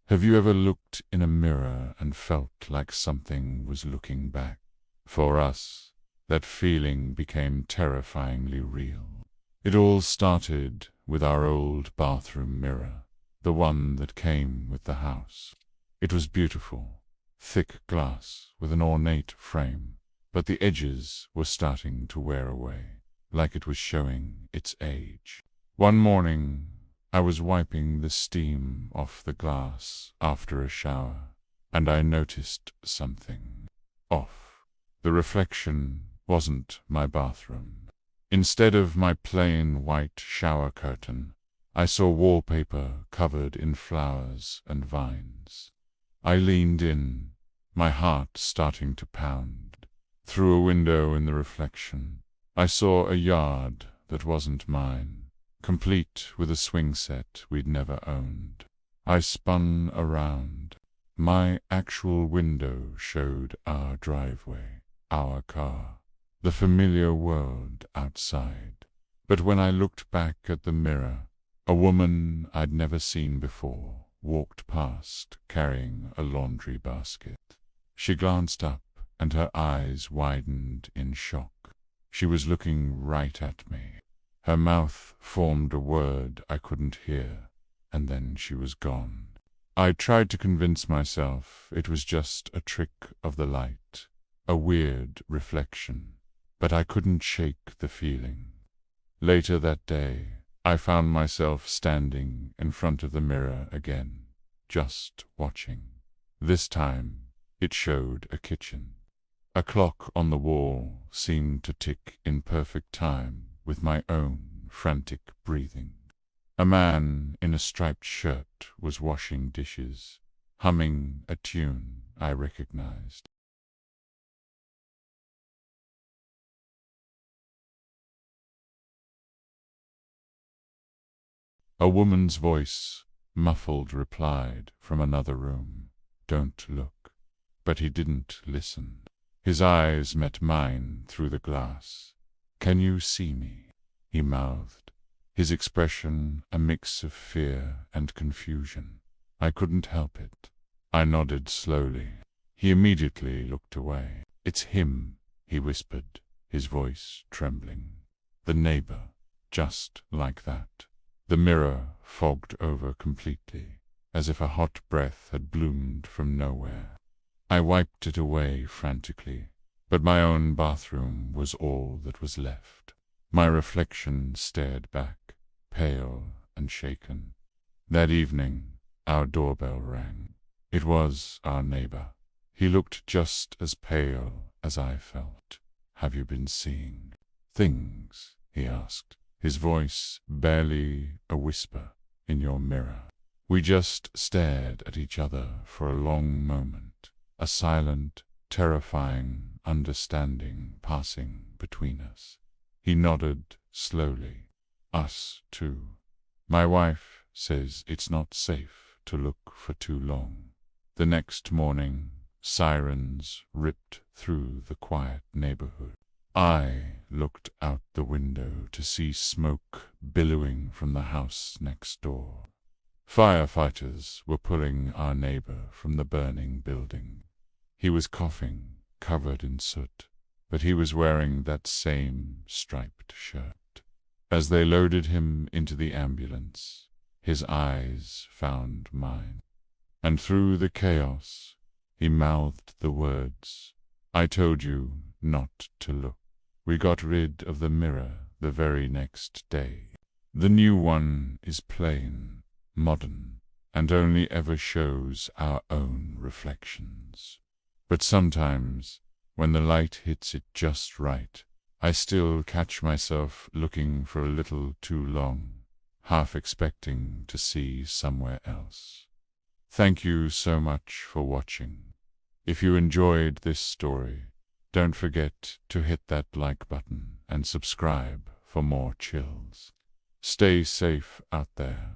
Have you ever looked in a mirror and felt like something was looking back? For us, that feeling became terrifyingly real. It all started with our old bathroom mirror, the one that came with the house. It was beautiful, thick glass with an ornate frame, but the edges were starting to wear away, like it was showing its age. One morning, I was wiping the steam off the glass after a shower, and I noticed something off. The reflection wasn't my bathroom. Instead of my plain white shower curtain, I saw wallpaper covered in flowers and vines. I leaned in, my heart starting to pound. Through a window in the reflection, I saw a yard that wasn't mine, complete with a swing set we'd never owned. I spun around. My actual window showed our driveway, our car, the familiar world outside. But when I looked back at the mirror, a woman I'd never seen before walked past carrying a laundry basket. She glanced up and her eyes widened in shock. She was looking right at me. Her mouth formed a word I couldn't hear, and then she was gone. I tried to convince myself it was just a trick of the light, a weird reflection, but I couldn't shake the feeling. Later that day, I found myself standing in front of the mirror again, just watching. This time, it showed a kitchen. A clock on the wall seemed to tick in perfect time with my own frantic breathing. A man in a striped shirt was washing dishes, humming a tune I recognized. A woman's voice, muffled, replied from another room, "Don't look." But he didn't listen. His eyes met mine through the glass. "Can you see me?" he mouthed, his expression a mix of fear and confusion. I couldn't help it. I nodded slowly. He immediately looked away. "It's him," he whispered, his voice trembling. "The neighbor," just like that. The mirror fogged over completely, as if a hot breath had bloomed from nowhere. I wiped it away frantically, but my own bathroom was all that was left. My reflection stared back, pale and shaken. That evening, our doorbell rang. It was our neighbor. He looked just as pale as I felt. "Have you been seeing things?" he asked, his voice barely a whisper. "In your mirror?" We just stared at each other for a long moment, a silent, terrifying understanding passing between us. He nodded slowly. "Us too. My wife says it's not safe to look for too long." The next morning, sirens ripped through the quiet neighborhood. I looked out the window to see smoke billowing from the house next door. Firefighters were pulling our neighbor from the burning building. He was coughing, covered in soot, but he was wearing that same striped shirt. As they loaded him into the ambulance, his eyes found mine, and through the chaos, he mouthed the words, "I told you not to look." We got rid of the mirror the very next day. The new one is plain, modern, and only ever shows our own reflections. But sometimes, when the light hits it just right, I still catch myself looking for a little too long, half expecting to see somewhere else. Thank you so much for watching. If you enjoyed this story, don't forget to hit that like button and subscribe for more chills. Stay safe out there.